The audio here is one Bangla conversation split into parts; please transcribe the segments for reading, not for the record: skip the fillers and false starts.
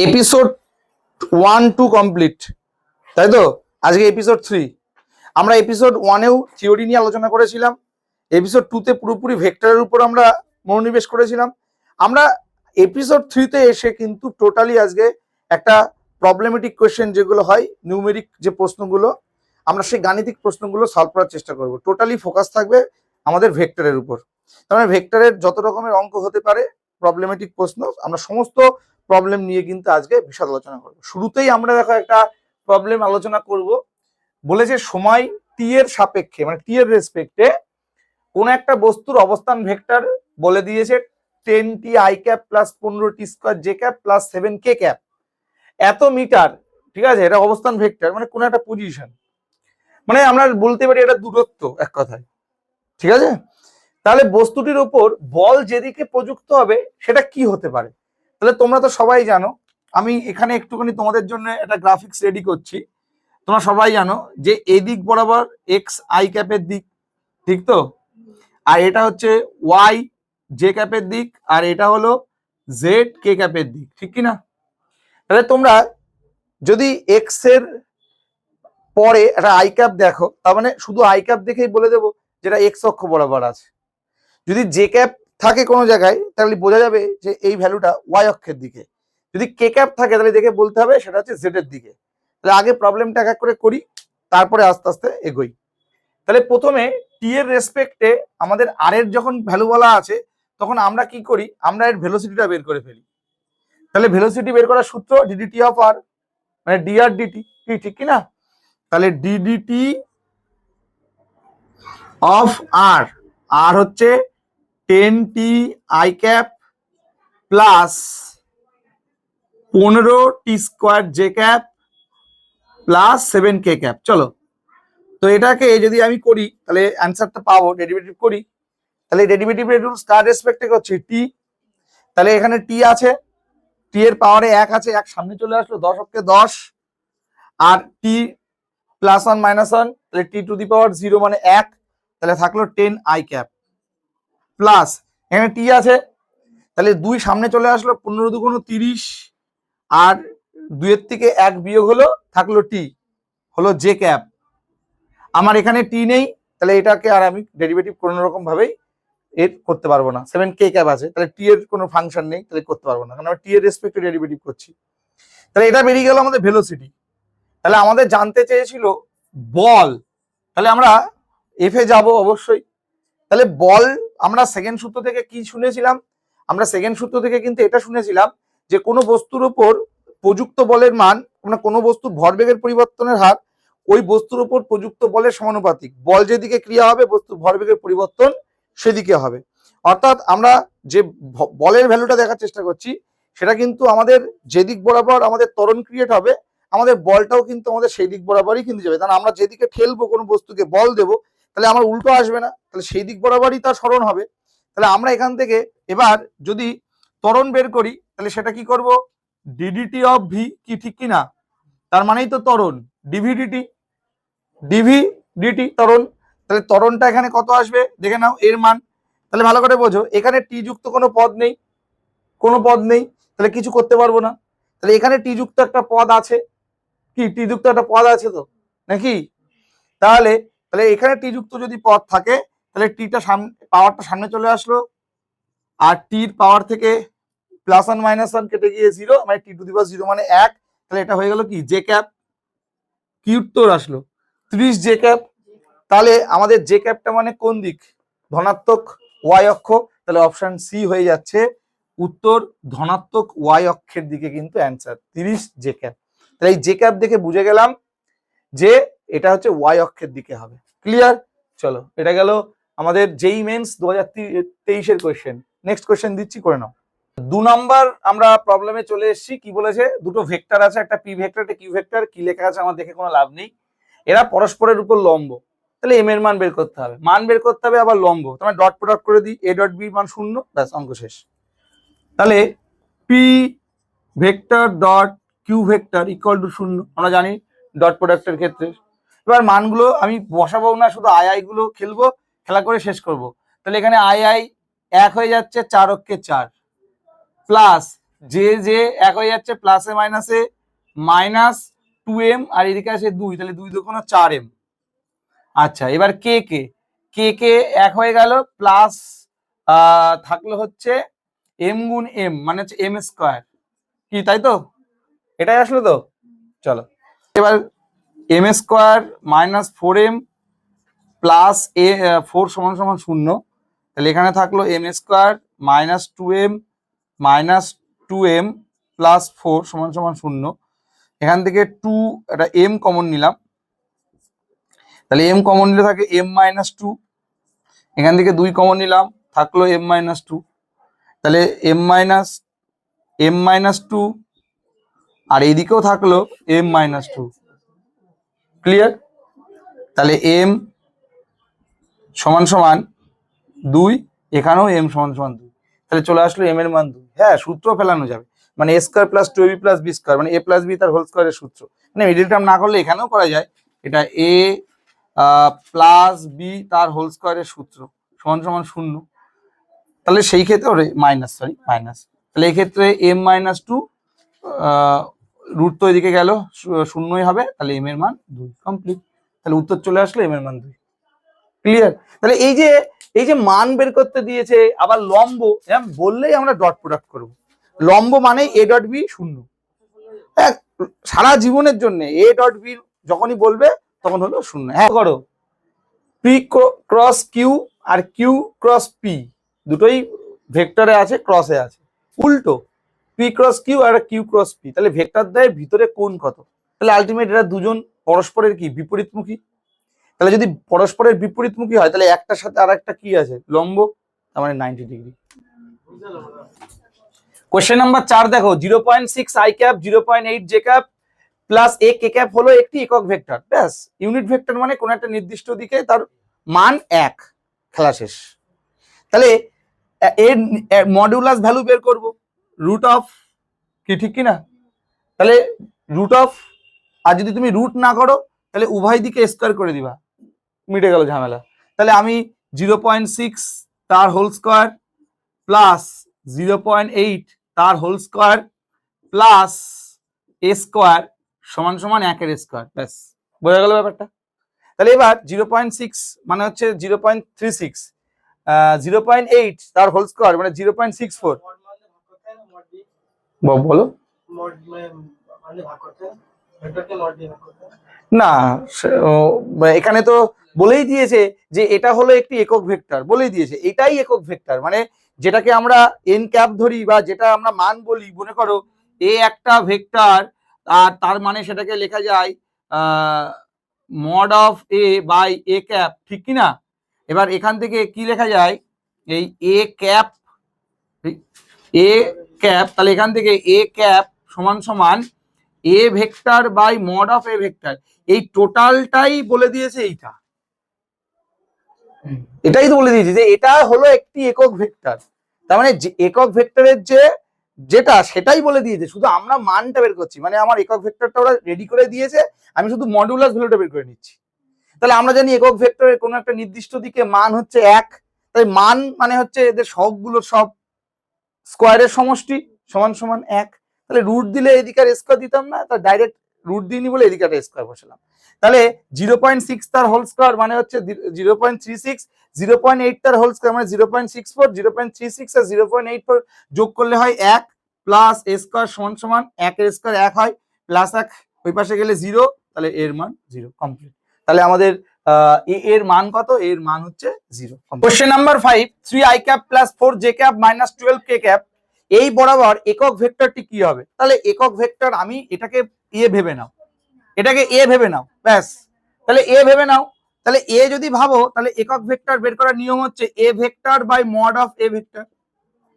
এপিসোড 1-2 কমপ্লিট, তাই তো? আজকে এপিসোড 3। আমরা এপিসোড 1-এও থিওরি নিয়ে আলোচনা করেছিলাম, এপিসোড 2-তে পুরোপুরি ভেক্টরের উপর আমরা মনোনিবেশ করেছিলাম। আমরা এপিসোড 3-তে এসে কিন্তু টোটালি আজকে একটা প্রবলেমেটিক কোয়েশ্চেন যেগুলো হয়, নিউমেরিক যে প্রশ্নগুলো, আমরা সেই গাণিতিক প্রশ্নগুলো সলভ করার চেষ্টা করব। টোটালি ফোকাস থাকবে আমাদের ভেক্টরের উপর। তার মানে ভেক্টরের যত রকমের অঙ্ক হতে পারে, প্রবলেমেটিক প্রশ্ন, আমরা সমস্ত প্রবলেম নিয়ে কিন্তু আজকে বিশদ আলোচনা করব। শুরুতেই আমরা দেখো একটা প্রবলেম আলোচনা করব। বলেছে সময় টি এর সাপেক্ষে, মানে টি এর রেসপেক্টে কোন একটা বস্তুর অবস্থান ভেক্টর বলে দিয়েছে 10t i cap plus 15t square j cap plus 7k cap এত মিটার। ঠিক আছে, এটা অবস্থান ভেক্টর, মানে কোন একটা পজিশন, মানে আমরা বলতে পারি এটা দূরত্ব এক কথায়। ঠিক আছে, তাহলে বস্তুটির উপর বল যেদিকে প্রযুক্ত হবে সেটা কি হতে পারে? তাহলে তোমরা তো সবাই জানো, আমি এখানে একটুখানি তোমাদের জন্য একটা গ্রাফিক্স রেডি করছি। তোমরা সবাই জানো যে এই দিক বরাবর এক্স আই ক্যাপের দিক, ঠিক তো? আর এটা হচ্ছে ওয়াই জে ক্যাপের দিক, আর এটা হলো জেড কে ক্যাপের দিক, ঠিক কি না? তাহলে তোমরা যদি এক্স এর পরে একটা আই ক্যাপ দেখো, তার মানে শুধু আই ক্যাপ দেখেই বলে দেবো যেটা এক্স অক্ষ বরাবর আছে। যদি জে ক্যাপ থাকে কোনো জায়গায় তাহলে বোঝা যাবে যে এই ভ্যালুটা ওয়াই অক্ষের দিকে। যদি কে ক্যাপ থাকে তাহলে দেখে বলতে হবে সেটা হচ্ছে জেড এর দিকে। তাহলে আগে প্রবলেমটা এক এক করে করি, তারপরে আস্তে আস্তে এগোই। তাহলে প্রথমে টি এর রেসপেক্টে আমাদের আর এর যখন ভ্যালু বলা আছে তখন আমরা কি করি, আমরা এর ভেলোসিটিটা বের করে ফেলি। তাহলে ভেলোসিটি বের করার সূত্র ডিডিটি অফ আর, মানে ডি আর ডিটি, ঠিক কি না? তাহলে ডিডিটি অফ আর, আর হচ্ছে 10t i cap plus 15t square j cap plus 7k cap. চলো, তো এটাকে যদি আমি করি তাহলে অ্যান্সারটা পাবো, ডেরিভেটিভ করি। তাহলে ডেরিভেটিভের রুলস কার রেসপেক্টে করছি? টি। তাহলে এখানে টি আছে, টি এর পাওয়ারে 1 আছে, 1 সামনে চলে আসলো, 10 অক্ষে 10, আর টি প্লাস 1 মাইনাস 1, তাহলে টি টু দি পাওয়ার 0 মানে 1, তাহলে থাকলো 10 i ক্যাপ প্লাস এখানে টি আছে, তাহলে 2 সামনে চলে আসলো, 15 2 30, আর 2 এর থেকে 1 বিয়োগ হলো, থাকলো টি, হলো জে ক্যাপ। আমার এখানে টি নেই, তাহলে এটাকে আর আমি ডেরিভেটিভ কোনো রকম ভাবেই এর করতে পারবো না। 7k ক্যাপ আছে, তাহলে টি এর কোনো ফাংশন নেই, তাহলে করতে পারবো না, কারণ আমরা টি এর রেসপেক্টে ডেরিভেটিভ করছি। তাহলে এটা বেরিয়ে গেল আমাদের ভেলোসিটি। তাহলে আমাদের জানতে চেয়েছিল বল, তাহলে আমরা এফ এ যাব অবশ্যই। তাহলে বল আমরা সেকেন্ড সূত্র থেকে কি শুনেছিলাম? আমরা সেকেন্ড সূত্র থেকে কিন্তু এটা শুনেছিলাম যে কোনো বস্তুর উপর প্রযুক্ত বলের মান, মানে কোনো বস্তুর ভরবেগের পরিবর্তনের হার ওই বস্তুর উপর প্রযুক্ত বলের সমানুপাতিক। বল যেদিকে ক্রিয়া হবে বস্তুর ভরবেগের পরিবর্তন সেদিকে হবে। অর্থাৎ আমরা যে বলের ভ্যালুটা দেখার চেষ্টা করছি সেটা কিন্তু আমাদের যেদিক বরাবর আমাদের ত্বরণ ক্রিয়েট হবে, আমাদের বলটাও কিন্তু আমাদের সেই দিক বরাবরই কিন্তু যাবে। কারণ আমরা যেদিকে ঠেলবো কোনো বস্তুকে, বল দেবো, তাহলে আমার উল্টো আসবে না, তাহলে সেই দিক বরাবরই তার সরণ হবে। তাহলে আমরা এখান থেকে এবার যদি ত্বরণ বের করি তাহলে সেটা কি করব, ডিডিটি অফ ভি, কি ঠিক কি না? তার মানেই তো ত্বরণ, ডিভি ডিটি, ডিভি ডিটি ত্বরণ। তাহলে ত্বরণটা এখানে কত আসবে দেখে নাও এর মান। তাহলে ভালো করে বোঝো, এখানে টি যুক্ত কোনো পদ নেই, কোনো পদ নেই, তাহলে কিছু করতে পারবো না। তাহলে এখানে টি যুক্ত একটা পদ আছে, কি টি যুক্ত একটা পদ আছে তো নাকি? তাহলে তাহলে এখানে টি যুক্ত যদি পদ থাকে তাহলে টিটা সামনে, পাওয়ারটা সামনে চলে আসলো, আর টির পাওয়ার থেকে প্লাস 1 মাইনাস 1 কেটে গিয়ে 0, মানে টি টু দি পাওয়ার 0 মানে 1। তাহলে এটা হয়ে গেল কি জে ক্যাপ। কি উত্তর আসলো? 30 জে ক্যাপ। তাহলে আমাদের জে ক্যাপটা মানে কোন দিক? ধনাত্মক ওয়াই অক্ষ। তাহলে অপশন সি হয়ে যাচ্ছে উত্তর, ধনাত্মক ওয়াই অক্ষের দিকে কিন্তু অ্যান্সার 30 জে ক্যাপ। তাহলে এই জে ক্যাপ দেখে বুঝে গেলাম যে এটা হচ্ছে ওয়াই অক্ষের দিকে হবে। ক্লিয়ার? চলো, এটা গেল আমাদের জেই মেন্স 2023-এর কোয়েশ্চেন। নেক্সট কোয়েশ্চেন দিচ্ছি, করে নাও। 2 নাম্বার আমরা প্রবলেমে চলে এসেছি। কি বলেছে? দুটো ভেক্টর আছে, একটা পি ভেক্টর একটা কিউ ভেক্টর। কি লেখা আছে আমার দেখে কোনো লাভ নেই, এরা পরস্পরের উপর লম্ব। তাহলে এম এর মান বের করতে হবে, মান বের করতে হবে, আবার লম্ব। তোমার ডট প্রোডাক্ট করে দিই, এ ডট বি মান 0, ব্যাস অঙ্ক শেষ। তাহলে P vector dot Q vector equal to 0, আমরা জানি ডট প্রোডাক্টের ক্ষেত্রে। এবার মানগুলো আমি বসাবো না, শুধু আই আই গুলো খেলবো, খেলা করে শেষ করব। তাহলে এখানে আই আই 1 হয়ে যাচ্ছে, 4 অক্ষে 4, প্লাস যে যে এক হয়ে যাচ্ছে প্লাসে মাইনাসে -2m আর এদিকে আছে 2, তাহলে 2 দুগুণ 4m। আচ্ছা এবার কে কে কে কে এক হয়ে গেল, প্লাস থাকলো হচ্ছে m গুণ m মানে হচ্ছে m স্কোয়ার, কি তাই তো? এটাই আসলো তো। চলো এবার m স্কোয়ার -4m প্লাস 4 সমান সমান 0, তাহলে এখানে থাকলো m square -2m -2m plus 4 সমান সমান 0। এখান থেকে 2 একটা m কমন নিলাম, তাহলে m কমন নিলে থাকে m-2, এখান থেকে 2 কমন নিলাম থাকলো m-2, তাহলে m-2 আর এইদিকেও থাকলো m-2। ক্লিয়ার? তাহলে m সমান সমান 2, এখানেও m সমান সমান 2, তাহলে চলে আসলো m এর মান 2। হ্যাঁ, সূত্র ফেলানো যাবে, মানে a square plus 2ab plus b square মানে a প্লাস b তার হোল স্কোয়ারের সূত্র, মানে মিডল টার্ম না করলে এখানেও করা যায়। এটা a প্লাস b তার হোল স্কোয়ারের সূত্র সমান সমান 0, তাহলে সেই ক্ষেত্রে মাইনাস, তাহলে এই ক্ষেত্রে m-2 রুট তো এদিকে গেল, শূন্যই হবে, তাহলে m এর মান 2 কমপ্লিট। তাহলে উত্তর চলে আসলো m এর মান 2। ক্লিয়ার? তাহলে এই যে মান বের করতে দিয়েছে, আবার লম্ব বললেই আমরা ডট প্রোডাক্ট করব। লম্ব মানে a ডট বি 0, সারা জীবনের জন্য a ডট বি যখনই বলবে তখন হলো 0। হ্যাঁ করো, P cross Q R Q cross P দুটোই ভেক্টরে আছে, ক্রসে আছে, উল্টো P cross Q R Q cross P, তাহলে ভেক্টর দ্বয়ের ভিতরে কোণ কত? তাহলে আলটিমেট এরা দুজন পরস্পরের কি বিপরীতমুখী, তাহলে যদি পরস্পরের বিপরীতমুখী হয় তাহলে একটার সাথে আর একটা কি আছে, লম্ব, তার মানে 90 ডিগ্রি। কোশ্চেন নাম্বার 4 দেখো, 0.6 i cap 0.8 j cap plus a k cap হলো একটি একক ভেক্টর। ব্যাস, ইউনিট ভেক্টর মানে কোন একটা নির্দিষ্ট দিকে তার মান 1, খেলা শেষ। তাহলে এর মডুলাস ভ্যালু বের করব, রুট অফ, কি ঠিক কি না? তাহলে রুট অফ, আর যদি তুমি রুট না করো তাহলে উভয় দিকে স্কোয়ার করে দিবা, মিটে গেল ঝামেলা। তাহলে আমি 0.6 তার হোল স্কোয়ার প্লাস 0.8 তার হোল স্কোয়ার প্লাস এ স্কোয়ার সমান সমান 1 এর স্কোয়ার, ব্যাস বোঝা গেল ব্যাপারটা। তাহলে এবার 0.6 মানে হচ্ছে 0.36, 0.8 তার হোল স্কোয়ার মানে 0.64। বলো না, এখানে তো বলেই দিয়েছে যে এটা হলো একটি একক ভেক্টর, বলেই দিয়েছে এটাই একক ভেক্টর, মানে যেটাকে আমরা এন ক্যাপ ধরি বা যেটা আমরা মান বলি, মনে করো এ একটা ভেক্টর আর তার মানে সেটাকে লেখা যায় mod of A by A cap, ঠিক কি না? এবার এখান থেকে কি লেখা যায়, এই এ ক্যাপ তাহলে এখান থেকে এ ক্যাপ সমান সমান A vector by mod of A vector, এই টোটালটাই বলে দিয়েছে এইটা, এটাই তো বলে দিয়েছে যে এটা হলো একটি একক ভেক্টর, তার মানে একক ভেক্টরের যেটা সেটাই বলে দিয়েছে, শুধু আমরা মানটা বের করছি, মানে আমার একক ভেক্টরটা ওরা রেডি করে দিয়েছে, আমি শুধু মডুলাস ভ্যালুটা বের করে নিচ্ছি। তাহলে আমরা জানি একক ভেক্টরের কোনো একটা নির্দিষ্ট দিকে মান হচ্ছে 1, তাই মান মানে হচ্ছে এদের সবগুলো সব স্কোয়ারের সমষ্টি সমান সমান 1, তাহলে রুট দিলে এদিকে আর স্কোয়ার দিতাম না, তার ডাইরেক্ট রুট দিইনি বলে এদিকে একটা স্কোয়ার বসালাম। তাহলে 0.6 তার হোল স্কোয়ার মানে হচ্ছে 0.36, 0.8 তার হোল স্কোয়ার মানে 0.64, 0.36 আর 0.84 যোগ করলে হয় 1 প্লাস এ স্কোয়ার সমান সমান 1 এর স্কোয়ার 1 হয়, প্লাস 1 ওই পাশে গেলে 0, তাহলে এর মান 0 কমপ্লিট। তাহলে আমাদের এর মান কত? এর মান হচ্ছে 0। Question number 5, 3i cap plus 4j cap minus 12k cap এই বরাবর একক ভেক্টরটি কি হবে? তাহলে একক ভেক্টর আমি এটাকে এ ভেবে নাও, এটাকে এ ভেবে নাও, ব্যাস। তাহলে এ ভেবে নাও, তাহলে এ যদি ভাবো তাহলে একক ভেক্টর বের করার নিয়ম হচ্ছে A vector by mod of A vector,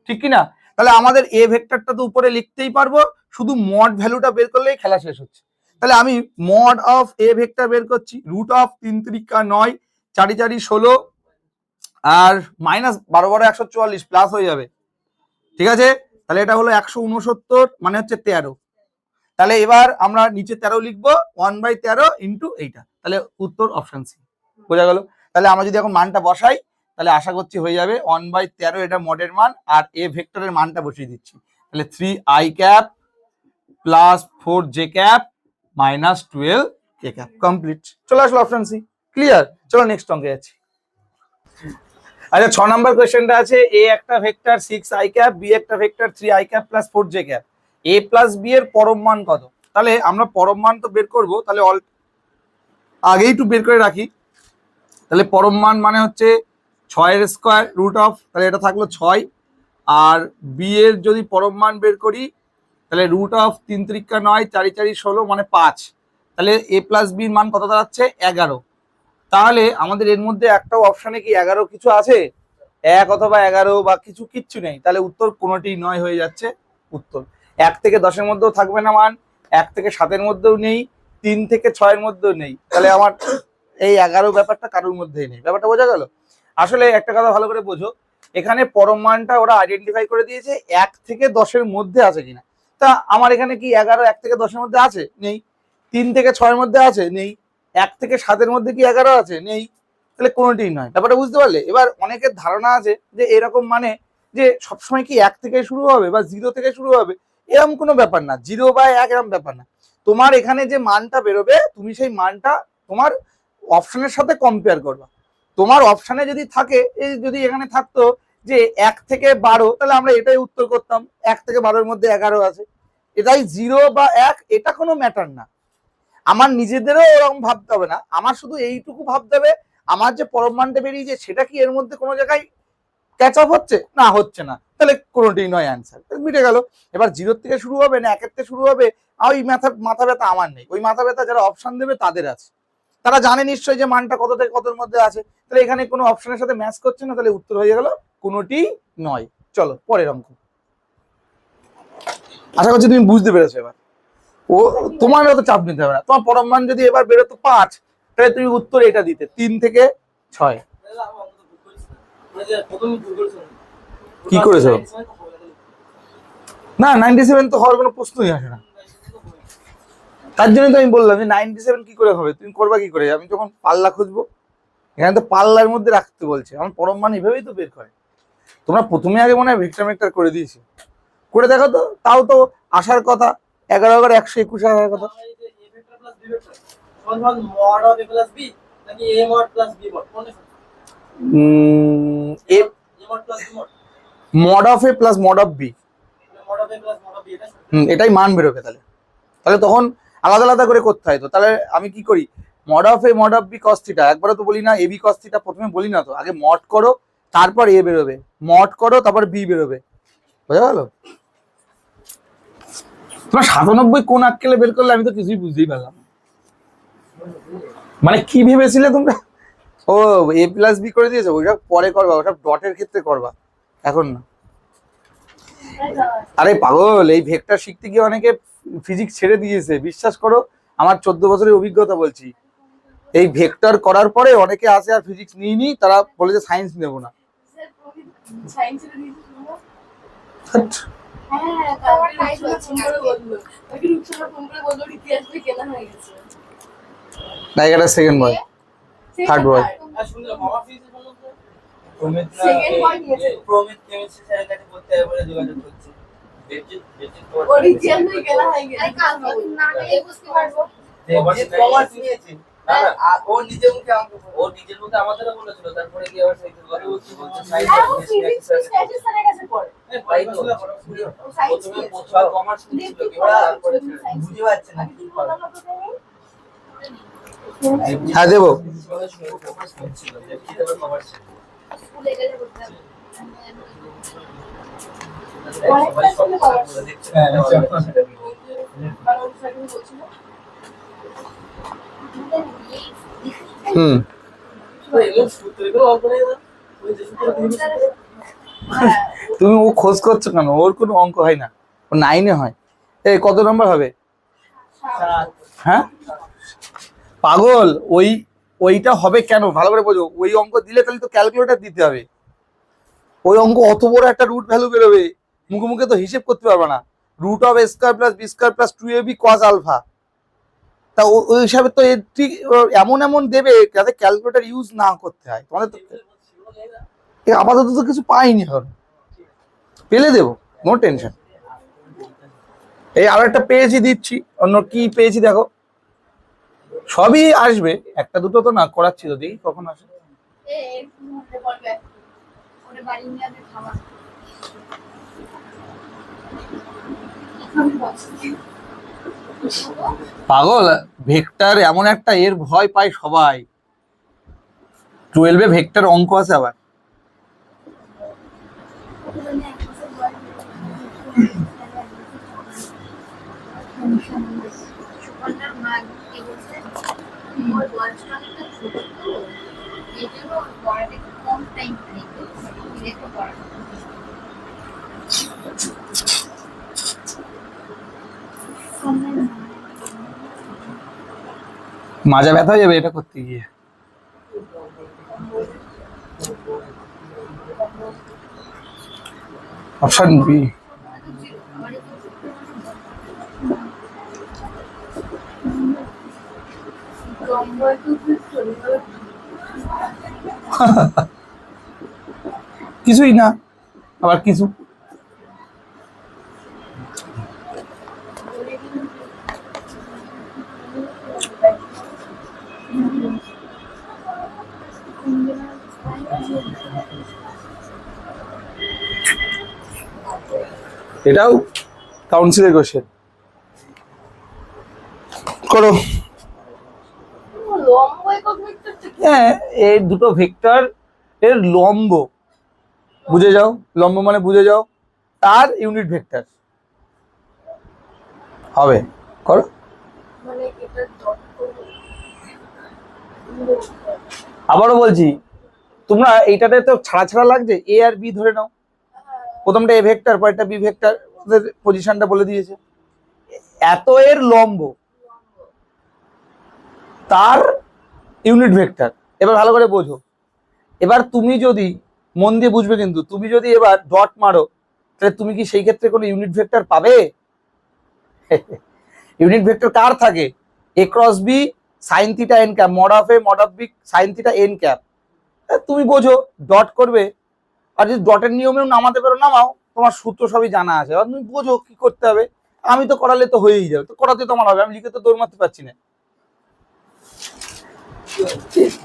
ঠিক কি না? তাহলে আমাদের এ ভেক্টরটা তো উপরে লিখতেই পারবো, শুধু মড ভ্যালুটা বের করলেই খেলা শেষ হচ্ছে। তাহলে আমি মড অফ এ ভেক্টর বের করছি, রুট অফ 3 3 9 4 4 16 আর মাইনাস 12 12 144 প্লাস হয়ে যাবে, ঠিক আছে? তাহলে এটা হলো 169 মানে হচ্ছে 13। তাহলে এবার আমরা নিচে 13 লিখবো, 1/13 ইন্টু এইটা, তাহলে উত্তর অপশন সি। বোঝা গেল? তাহলে আমরা যদি এখন মানটা বসাই তাহলে আশা করছি হয়ে যাবে 1/13 এটা মডের মান, আর এ ভেক্টরের মানটা বসিয়ে দিচ্ছি, তাহলে 3i cap plus 4j cap minus 12k cap complete. চলে আসলো অপশন সি। ক্লিয়ার? চলো নেক্সট অঙ্কে যাচ্ছি। আচ্ছা 6 নাম্বার কোয়েশ্চেনটা আছে এ একটা ভেক্টর 6i ক্যাপ, বি একটা vector 3i cap plus 4j cap, A plus B এর পরম মান কত? তাহলে আমরা পরম মান তো বের করবো, তাহলে আগেই একটু বের করে রাখি। তাহলে পরম মান মানে হচ্ছে 6 এর স্কোয়ার রুট অফ, তাহলে এটা থাকলো 6, আর বি এর যদি পরম মান বের করি তাহলে রুট অফ 3 3 9 4 4 16 মানে 5, তাহলে এ প্লাস বির মান কত দাঁড়াচ্ছে 11। তাহলে আমাদের এর মধ্যে একটাও অপশনে কি 11 কিছু আছে? 1 অথবা 11 বা কিচ্ছু নেই, তাহলে উত্তর কোনোটি নয় হয়ে যাচ্ছে উত্তর। 1 থেকে 10-এর মধ্যেও থাকবে না মান, 1 থেকে 7-এর মধ্যেও নেই, 3 থেকে 6-এর মধ্যেও নেই, তাহলে আমার এই 11 ব্যাপারটা কারোর মধ্যেই নেই। ব্যাপারটা বোঝা গেল? আসলে একটা কথা ভালো করে বোঝো, এখানে পরম মানটা ওরা আইডেন্টিফাই করে দিয়েছে 1 থেকে 10-এর মধ্যে আছে কিনা। তা আমার এখানে কি 11 1 থেকে 10-এর মধ্যে আছে? নেই। 3 থেকে 6-এর মধ্যে আছে? নেই। 1 থেকে 7-এর মধ্যে কি 11 আছে? নেই। তাহলে কোনোটিই নয়। ব্যাপারটা বুঝতে পারলে? এবার অনেকের ধারণা আছে যে এরকম মানে যে সবসময় কি 1 থেকে শুরু হবে বা 0 থেকে শুরু হবে, এরকম কোনো ব্যাপার না। 0 বা 1 এরকম ব্যাপার না। তোমার এখানে যে মানটা বেরোবে তুমি সেই মানটা তোমার অপশনের সাথে কম্পেয়ার করবা। তোমার অপশনে যদি থাকে, এই যদি এখানে থাকতো যে 1 থেকে 12, তাহলে আমরা এটাই উত্তর করতাম, 1 থেকে 12-এর মধ্যে 11 আছে। এটাই 0 বা 1 এটা কোনো ম্যাটার না। আমার নিজেদেরও এরকম ভাবতে হবে না, আমার শুধু এইটুকু ভাবতে হবে আমার যে পরম মানটা বেরিয়েছে সেটা কি এর মধ্যে কোনো জায়গায় ক্যাচ আপ হচ্ছে না, হচ্ছে না, তাহলে কোনোটাই নয় অ্যান্সার, মিটে গেল। এবার 0 থেকে শুরু হবে না 1 থেকে শুরু হবে, ওই মাথা ব্যথা আমার নেই। ওই মাথা ব্যথা যারা অপশন দেবে তাদের আছে, তারা জানে নিশ্চয়ই যে মানটা কত থেকে কতর মধ্যে আছে। তাহলে এখানে কোনো অপশনের সাথে ম্যাচ করছে না, তাহলে উত্তর হয়ে গেল কোনোটি নয়। চলো পরের অঙ্ক। আশা করছি তুমি বুঝতে পেরেছো। এবার ও তোমার অত চাপ নিতে হবে না, তোমার পরম মান যদি এবার বেরোতো 5, তাহলে তুমি উত্তর এটা দিতে 3 থেকে 6। কি করেছো? না 97 তো হওয়ার কোনো প্রশ্নই আসে না। তার জন্য তো আমি বললাম যে 97 কি করে হবে, তুমি করবা কি করে? আমি যখন পাল্লা খুঁজবো, এখানে তো পাল্লার মধ্যে রাখতে বলছে, আমার পরম মান এভাবেই তো বের করে। তোমরা প্রথমে আগে মনে হয় ভেক্টর মেক্টর করে দিয়েছো, করে দেখো তো, তাও তো আসার কথা 11 11 121 আসার কথা। Mod of A plus mod of B, এটাই মান বেরোবে। তাহলে তাহলে তখন আলাদা আলাদা করে করতে হয়। তো তাহলে আমি কি করি, mod of A mod of B cos theta, একবারও তো বলি না এ বি কস থিটা, প্রথমে বলি না তো, আগে মড করো তারপর এ বেরোবে, মড করো তারপর বি বেরোবে। বোঝা গেল? তোমার 97 কোন আক্কেলে বের করলে আমি তো কিছুই বুঝতেই পারলাম। মানে কি ভেবেছিলে তোমরা? ও এ প্লাস বি করে দিয়েছো, ওইটা পরে করবা, ওটা ডটের ক্ষেত্রে করবা, এখন না। আরে পাগল, এই ভেক্টর শিখতে গিয়ে অনেকে ফিজিক্স ছেড়ে দিয়েছে, বিশ্বাস করো, আমার 14 বছরের অভিজ্ঞতা বলছি। এই ভেক্টর করার পরে অনেকে আসে আর ফিজিক্স নিইনি, তারা বলে যে সায়েন্স নেবো না। নায়িকাটা সেকেন্ড বয়, থার্ড বয়। ও নিজের মুখে আমাদেরও বলেছিল, তারপরে কি আবার বুঝতে পারছে না। হ্যাঁ দেবো। তুমি ও খোঁজ করছো কেন? ওর কোনো অঙ্ক হয় না, ও 9-এ হয়। এই কত নম্বর হবে? হ্যাঁ পাগল, ওইটা হবে কেন ভালো করে বোঝো। ওই অঙ্ক দিলে তাহলে তো ক্যালকুলেটর দিতে হবে। ওই অঙ্ক অত বড় একটা রুট ভ্যালু বেরোবে, মুখে মুখে তো হিসেব করতে পারবে না। Root of A square plus B square plus 2ab cos alpha, তা ওই হিসাবে তো ঠিক এমন এমন দেবে যাতে ক্যালকুলেটর ইউজ না করতে হয় তোমাদের। তো আপাতত তো কিছু পাইনি, এখন পেলে দেবো, নো টেনশন। এই আরো একটা পেয়েছি, দিচ্ছি। অন্য কি পেয়েছি দেখো, সবই আসবে, একটা দুটো তো না করাচ্ছি, তো দেখি কখন আসে। পাগল, ভেক্টর এমন একটা, এর ভয় পায় সবাই। 12-এ ভেক্টর অঙ্ক আছে আবার। মাজা ব্যথা হয়ে যাবে এটা করতে গিয়ে। Option B. কিছুই না, আবার কিছু। এটাও কাউন্সিলের কোশ্চেন। করো। হ্যাঁ, এই দুটো ভেক্টর এর লম্ব বুঝে যাও, লম্ব মানে বুঝে যাও, তার ইউনিট ভেক্টর হবে। করো। আবারও বলছি, তোমরা এইটাতে তো ছাড়া ছাড়া লাগছে, এ আর বি ধরে নাও। প্রথমটা এ ভেক্টর, পরেরটা বি ভেক্টর, ওদের পজিশনটা বলে দিয়েছে। এত এর লম্ব, তার ইউনিট ভেক্টর। এবার ভালো করে বোঝো। এবার তুমি যদি মন দিয়ে বুঝবে, কিন্তু তুমি যদি এবার ডট মারো, তাহলে তুমি কি সেই ক্ষেত্রে কোনো ইউনিট ভেক্টর পাবে? ইউনিট ভেক্টর কার থাকে? A cross B sine theta N cap, mod of A mod of B sine theta N cap. তুমি বোঝো, ডট করবে, আর যদি ডটের নিয়মেও নামাতে পারো নামাও, তোমার সূত্র সবই জানা আছে, আর তুমি বোঝো কি করতে হবে। আমি তো করালে তো হয়েই যাবে, তো করাতে তোমার হবে, আমি লিখে তো দৌড় মারতে পারছি না।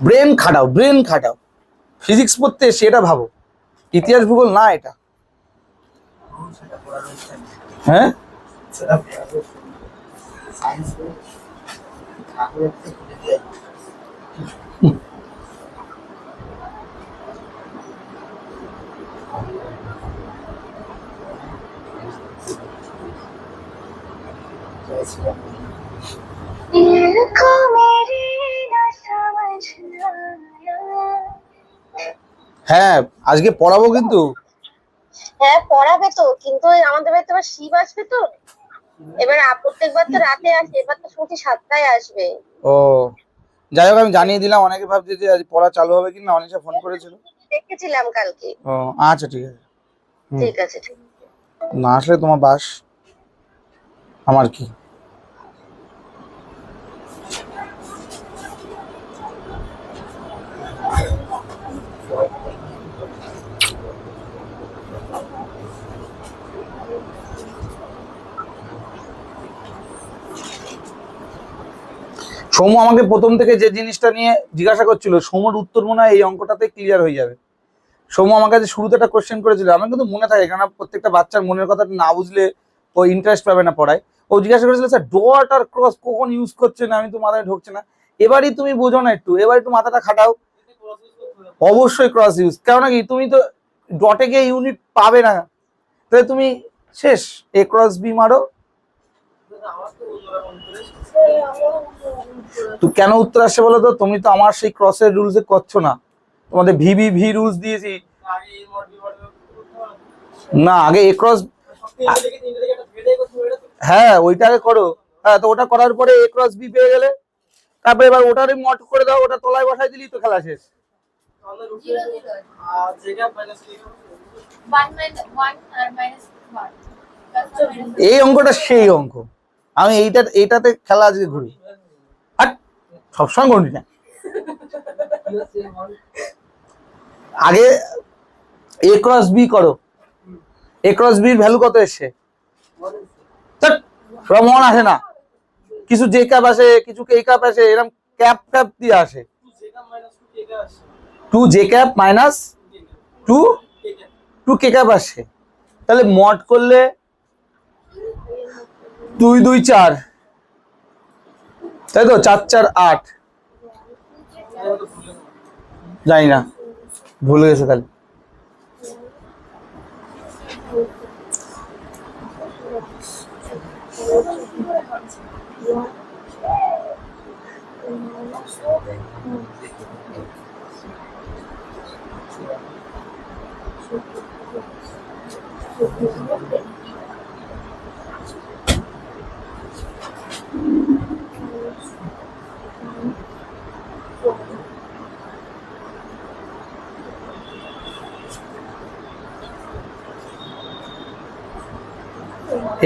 ব্রেন খাটাও, ব্রেন খাটাও। ফিজিক্স পড়তে এসে এটা ভাবো, ইতিহাস ভূগোল না এটা। হ্যাঁ, হ্যাঁ আজকে পড়াবো কিন্তু। হ্যাঁ পড়াবে তো, কিন্তু ওই আমাদের বাড়িতে আবার শিব আসবে তো। এবার প্রত্যেকবার তো রাতে আসে, এবার তো শুনছি 7টায় আসবে। ও যাই হোক, আমি জানিয়ে দিলাম। অনেকে ভাবছে যে আজ পড়া চালু হবে কিনা, অনেকে ফোন করেছিল। দেখেছিলাম কালকে। ও আচ্ছা ঠিক আছে। ঠিক আছে, ঠিক না আসলে তোমার বাস, আমার কি। সৌম্য আমাকে প্রথম থেকে যে জিনিসটা নিয়ে জিজ্ঞাসা করছিল, সৌম্যর উত্তর মনে হয় এই অঙ্কটাতে ক্লিয়ার হয়ে যাবে। সৌম্য আমার কাছে শুরুতে একটা কোশ্চেন করেছিল, আমার কিন্তু মনে থাকে, কারণ প্রত্যেকটা বাচ্চার মনের কথাটা না বুঝলে ও ইন্টারেস্ট পাবে না পড়ায়। ও জিজ্ঞাসা করেছিল, স্যার ডট আর ক্রস কখন ইউজ করছেন, আমি তো মাথায় ঢুকছে না। এবারই তুমি বোঝো না একটু, এবার একটু মাথাটা খাটাও। অবশ্যই ক্রস ইউজ, কেন কি তুমি তো ডটে গিয়ে ইউনিট পাবে না, তাহলে তুমি শেষ। এ ক্রস বি মারো। তো কেন উত্তর আসছে বলো তো, তুমি তো আমার সেই ক্রসের রুলসে করছো না। তোমাদের ভিবি ভি রুলস দিয়েছি না, আগে এ ক্রস। হ্যাঁ ওইটা আগে করো। হ্যাঁ তো ওটা করার পরে এ ক্রস বি পেয়ে গেলে, তারপরে এবার ওটারই মড করে দাও, ওটা তলায় বসাই দিলি তো খেলা শেষ। এই অঙ্কটা সেই অঙ্ক, আমি এইটাতে খেলা আজকে ঘুরি। আর সবসময় ঘুরি না, আগে এ ক্রস বি করো। এ ক্রস বির ভ্যালু কত এসছে? from 1 আসে না, কিছু জে ক্যাপ আসে, কিছু কে ক্যাপ আসে, এরকম ক্যাপ ক্যাপ দিয়ে আসে। 2 জে ক্যাপ মাইনাস 2 কে ক্যাপ আসে। তাহলে মড করলে 2 2 4, তাই তো 4 4 8, জানি না, ভুলে গেছে তাহলে।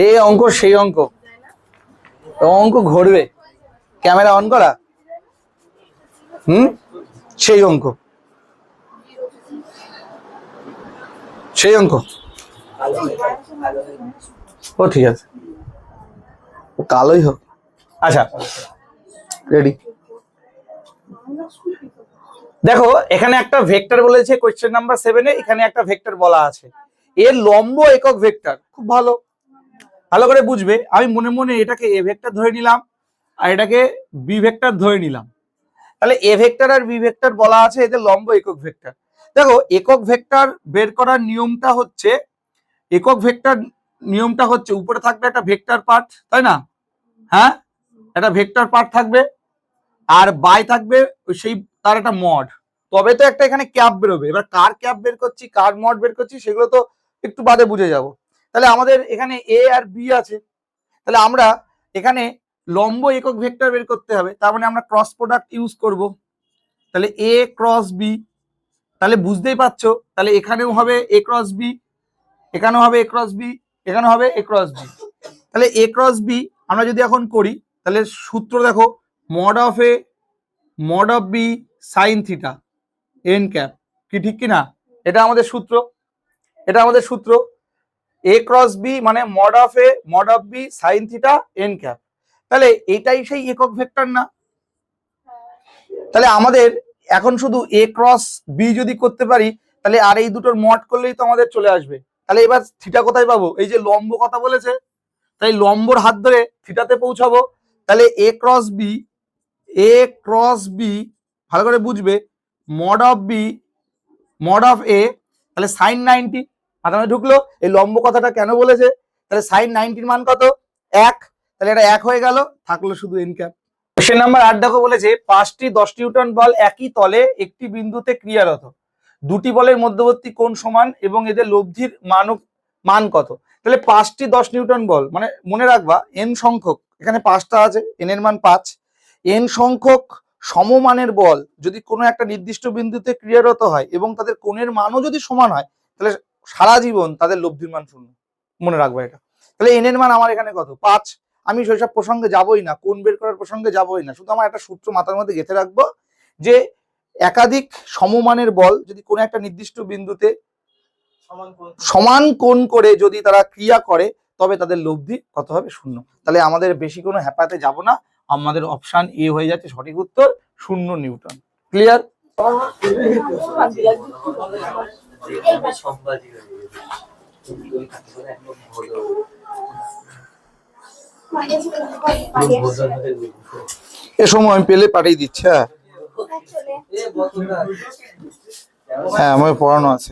এই অঙ্ক সেই অঙ্ক, অঙ্ক ঘুরবে, ক্যামেরা অন করা, সেই অঙ্ক, সেই অঙ্ক। ও ঠিক আছে, ও কালোই হোক। আচ্ছা রেডি। দেখো এখানে একটা ভেক্টর বলেছে কোয়েশ্চেন নাম্বার 7 এ, এখানে একটা ভেক্টর বলা আছে, এর লম্ব একক ভেক্টর। খুব ভালো, ভালো করে বুঝবে। আমি মনে মনে এটাকে এ ভেক্টর ধরে নিলাম আর এটাকে বি ভেক্টর ধরে নিলাম। তাহলে এ ভেক্টর আর বি ভেক্টর বলা আছে এদের লম্ব একক ভেক্টর। দেখো একক ভেক্টর বের করার নিয়মটা হচ্ছে, একক ভেক্টর নিয়মটা হচ্ছে উপরে থাকবে একটা ভেক্টর পার্ট, তাই না? হ্যাঁ, একটা ভেক্টর পার্ট থাকবে আর বাই থাকবে সেই তার একটা মড, তবে তো একটা এখানে ক্যাপ বেরোবে। এবার কার ক্যাপ বের করছি, কার মড বের করছি, সেগুলো তো একটু বাদে বুঝে যাব। তাহলে আমাদের এখানে এ আর বি আছে, তাহলে আমরা এখানে লম্ব একক ভেক্টর বের করতে হবে, তার মানে আমরা ক্রস প্রোডাক্ট ইউজ করব। তাহলে এ ক্রস বি, তাহলে বুঝতেই পারছো, তাহলে এখানেও হবে এ ক্রস বি, এখানেও হবে এ ক্রস বি, এখানেও হবে এ ক্রস বি। তাহলে এ ক্রস বি আমরা যদি এখন করি, তাহলে সূত্র দেখো, mod of A mod of B sine theta N cap, কি ঠিক কি না? এটা আমাদের সূত্র, এটা আমাদের সূত্র। এ ক্রস বি মানে mod of A mod of B sine theta N cap. তাহলে এটাই সেই একক ভেক্টর না? তাহলে আমাদের এখন শুধু এ ক্রস বি যদি করতে পারি, তাহলে আর এই দুটোর মড করলেই তো আমাদের চলে আসবে। তাহলে এবার থিটা কোথায় পাবো? এই যে লম্ব কথা বলেছে, তাই লম্বর হাত ধরে থিটাতে পৌঁছাবো। তাহলে A cross B, A cross B ভালো করে বুঝবে, mod of B mod of A, তাহলে সাইন 90 মাথায় ঢুকলো। এই লম্ব কথাটা কেন বলেছে? তাহলে সাইন 90 মান কত? 1, তাহলে এটা 1 হয়ে গেল, থাকলো শুধু এন ক্যাপ। কোশ্চেন নাম্বার 8 দেখো বলেছে 5টি 10 নিউটন বল একই তলে একটি বিন্দুতে ক্রিয়ারত, দুটি বলের মধ্যবর্তী কোণ সমান এবং এদের লব্ধির মান কত? তাহলে 5টি 10 নিউটন বল মানে মনে রাখবা এন সংখ্যক, এখানে 5টা আছে, এন এর মান 5, এন সংখ্যক সমমানের বল যদি কোনো একটা নির্দিষ্ট বিন্দুতে ক্রিয়ারত হয় এবং তাদের কোণের মানও যদি সমান হয়, তাহলে সারা জীবন তাদের লব্ধির মান 0। মনে রাখবা এটা। তাহলে এন এর মান আমার এখানে কত? 5। আমি সেসব প্রসঙ্গে যাবই না, কোণ বের করার প্রসঙ্গে যাবই না, শুধু আমার একটা সূত্র মাথার মধ্যে গেঁথে রাখবো যে একাধিক সমমানের বল যদি কোনো একটা নির্দিষ্ট বিন্দুতে সমান কোণ করে যদি তারা ক্রিয়া করে, তবে তাদের লব্ধি কত হবে? 0। তাহলে আমাদের বেশি কোনো হ্যাপাতে যাব না, আমাদের অপশন এ হয়ে যাচ্ছে সঠিক উত্তর, 0 নিউটন। ক্লিয়ার? এ সময় আমি পেলে পাঠিয়ে দিচ্ছি। হ্যাঁ, আমার পড়ানো আছে।